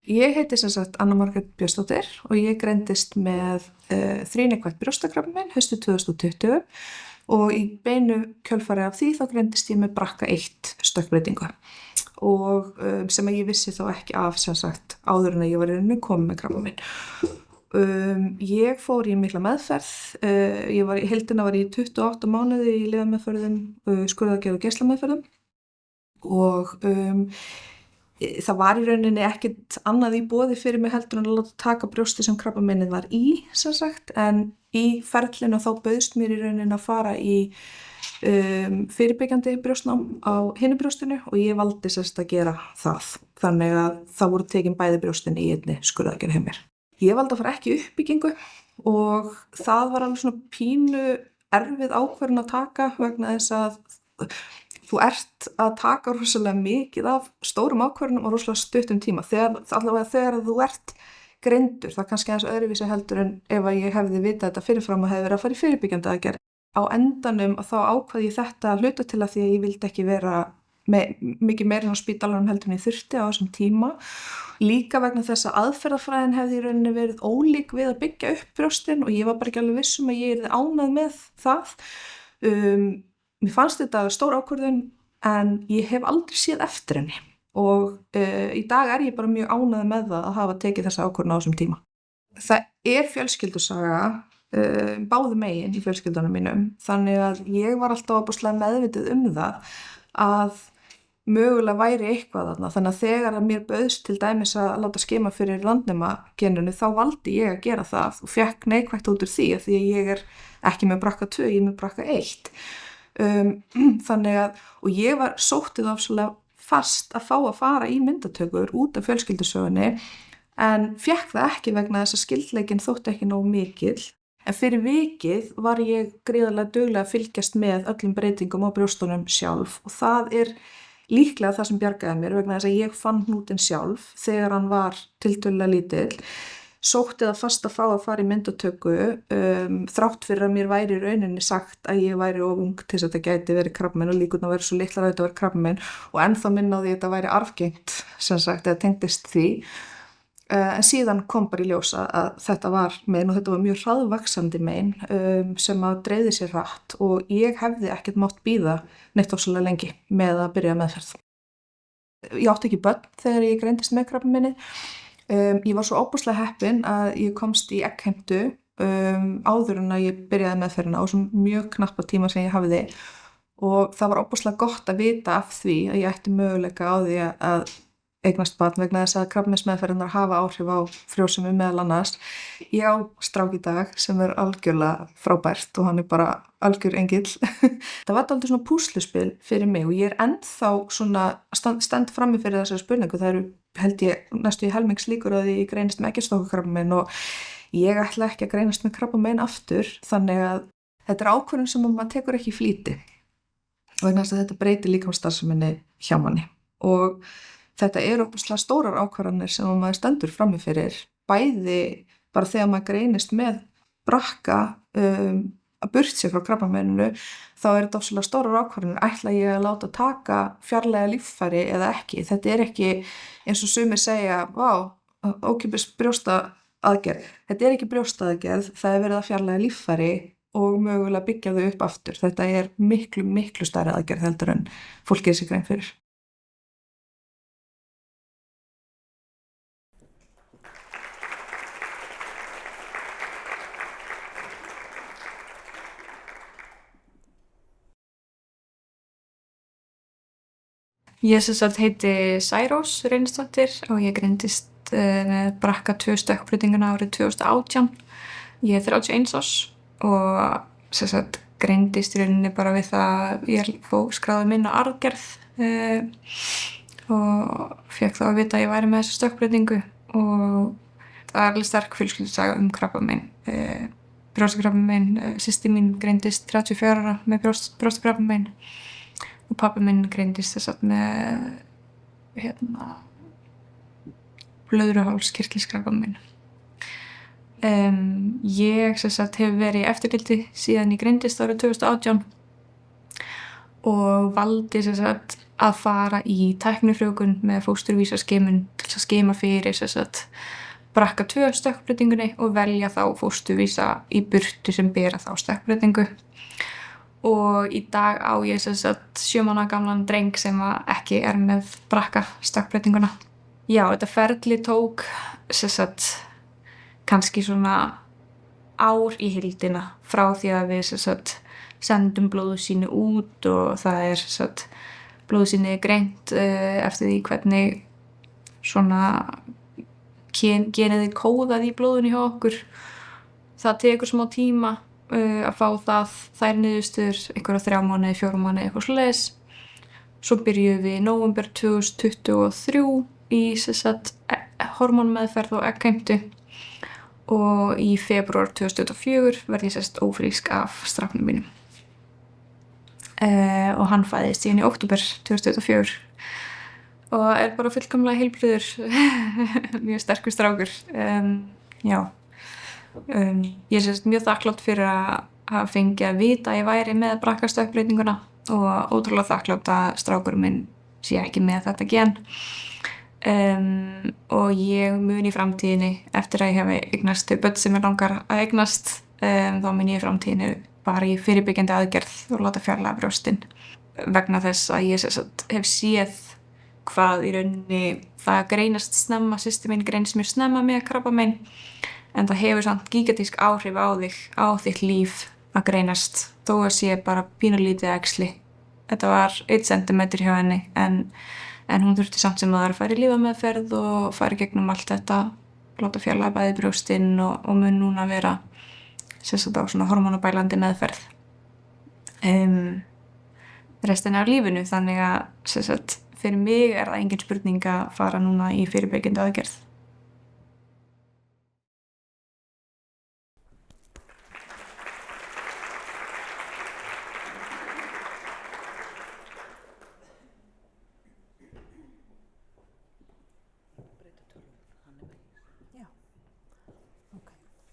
Ég heiti sem sagt Anna Margrét Björnsdóttir og ég greindist með þríneikvætt brjóstakrabbamein haustið 2020 og í beinu kjölfari af því þá greindist ég með BRCA1 stökkbreytingu og sem að ég vissi þá ekki af sem sagt áður en að ég var í rauninni komin með krabbamein. Ég fór í mikla meðferð, í heildina var ég í 28 mánuði í lyfjameðferðum, skurðaðgerð og geislameðferðum og það var í rauninni ekkert annað í boði fyrir mig heldur en að láta taka brjósti sem krabbameinið var í, sem sagt, en í ferlinu þá bauðst mér í rauninni að fara í fyrirbyggjandi brjóstnám á hinu brjóstinu og ég valdi sem sagt að gera það. Þannig að það voru tekin bæði brjóstin í einni skurðaðgerð hjá mér. Ég valdi að fara ekki í uppbyggingu og það var alveg svona pínu erfið ákvörðun að taka vegna þess að þú ert að taka rosalega mikið af stórum ákvörðunum og rosalega stuttum tíma. Þegar þú ert greindur, það kannski aðeins öðruvísi heldur en ef að ég hefði vitað þetta fyrirfram og hefði verið að fara í fyrirbyggjandi aðgerð. Á endanum þá ákvað ég þetta að hluta til að því að ég vildi ekki vera mikið meira á spítalanum heldur en ég þurfti á þessum tíma. Líka vegna þess að aðferðafræðin hefði í rauninni verið ólík við að byggja upp brjóstin og ég var bara ekki alveg viss að ég yrði ánægð með það. Mér fannst þetta stór ákvörðun en ég hef aldrei séð eftir henni og í dag er ég bara mjög ánægð með það að hafa tekið þessa ákvörðun á þessum tíma. Það er fjölskyldusaga báðum megin í fjölskyldunum mínum þannig að ég var alltaf ofboðslega meðvituð það að mögulega væri eitthvað þarna þannig að þegar að mér bauðst til dæmis að láta skima fyrir landnemageninu þá valdi ég að gera það og fékk neikvætt út úr því að ég er ekki með BRCA2, ég er með BRCA1. Þannig að og ég var sóttið ofsalega fast að fá að fara í myndatökur út af fjölskyldusögunni en fékk það ekki vegna þess að skyldleikinn þótti ekki nógu mikill en fyrir vikið var ég gríðarlega duglega að fylgjast með öllum breytingum á brjóstunum sjálf og það er líklega það sem bjargaði mér vegna þess að ég fann hnútinn sjálf þegar hann var tiltölulega lítill sótti það fast að fá að fara í myndatöku þrátt fyrir að mér væri í rauninni sagt að ég væri of ung til þess að þetta gæti verið krabbamein og líkurnar væri svo litlar að þetta væri krabbamein og ennþá minna á því að þetta væri arfgengt sem sagt eða tengdist því en síðan kom bara í ljós að þetta var mein og þetta var mjög hraðvaxandi mein sem að dreifði sér hratt og ég hefði ekkert mátt bíða neitt ofsalega lengi með að byrja meðferð. Ég átti ekki börn þegar ég greindist með krabbameinið. Ég var svo óbúslega heppin að ég komst í eggheimtu áður en að ég byrjaði meðferðina á þessum mjög knappa tíma sem ég hafði og það var óbúslega gott að vita af því að ég ætti möguleika á því að eignast barn vegna þess að krabbameinsmeðferðirnar hafa áhrif á frjósemi meðal annars. Ég á strák í dag sem er algjörlega frábært og hann er bara algjör engill. Það var dálítið svona púsluspil fyrir mig og ég er ennþá svona stend frammi fyrir þessari spurningu. Það eru held ég næstu í helmings líkur að ég greinist með eggjastokkakrabbamein og ég ætla ekki að greinast með krabbamein aftur þannig að þetta er ákvörðun sem maður tekur ekki í flýti vegna þess að þetta breytir líkamsstarfseminni hjá manni og þetta óbúslega stórar ákvarðanir sem maður stendur frammi fyrir bæði bara þegar maður greinist með BRCA að burt sér frá krabbameininu þá þetta óbúslega stórar ákvarðanir ætla ég að láta taka fjarlæga líffæri eða ekki. Þetta er ekki eins og sumir segja ókeypis brjóstaaðgerð. Þetta er ekki brjóstaaðgerð, það er verið að fjarlæga líffæri og mögulega byggja þau upp aftur. Þetta er miklu stærri aðgerð heldur en fólk gerir sig grein fyrir. Ég sem sagt heiti Særós Reynisdóttir og ég greindist með BRCA2 stökkbreytinguna árið 2018. Ég er 31 árs og sem sagt greindist í rauninni bara við það ég skráði minn á arfgerð og fékk þá að vita að ég væri með þessa stökkbreytingu og það er alveg sterk fjölskyldusaga krabbamein. Brjóstakrabbamein, systir mín greindist 34 ára með brjóstakrabbamein. Og pabbi minn greindist þess að með blöðruhálskirtilskrabbamein. Ég sem sagt hef verið í eftirliti síðan ég greindist árið 2018 og valdi sem sagt að fara í tæknifrjóvgun með fósturvísaskimun til að skima fyrir BRCA2 stökkbreytingunni og velja þá fósturvísa í burtu sem bera þá stökkbreytingu. Og í dag á ég 7 mánaða gamlan dreng sem ekki með BRCA stökkbreytinguna. Já, þetta ferli tók kannski svona ár í heildina frá því að við sendum blóðsýni út og það blóðsýni greint eftir því hvernig svona genið kóðað í blóðinu hjá okkur. Það tekur smá tíma að fá þær niðurstöður, einhverja 3 mánuði, 4 mánuði, eitthvað svoleiðis. Svo byrjuðum við í nóvember 2023 í hormónmeðferð og eggheimtu og í febrúar 2024 verð ég ófrísk af stráknum mínum. Og hann fæðist síðan í október 2024 og bara fullkomlega heilbrigður, mjög sterkur strákur. Já. Ég er mjög þakklátt fyrir að fengja að vita að ég væri með BRCA stökkbreytinguna og ótrúlega þakklátt að strákurinn minn sé ekki með þetta gen. Og ég mun í framtíðinni, eftir að ég hefi eignast þau börn sem ég langar að eignast, þá mun ég í framtíðinni bara í fyrirbyggjandi aðgerð og láta fjarlægja brjóstin vegna þess að ég hef séð hvað í rauninni það greinast snemma, systir mín greinst mjög snemma með krabbamein, en það hefur samt gigantísk áhrif á þitt líf að greinast þó að sé bara pínulítið æxli. Þetta var 1 centimeter hjá henni en hún þurfti samt sem að fara í lyfjameðferð og fara í gegnum allt þetta, láta fjarlægja bæði brjóstin og mun núna vera á svona hormónabælandi meðferð restina af lífinu, þannig að fyrir mig það engin spurning að fara núna í fyrirbyggjandi aðgerð.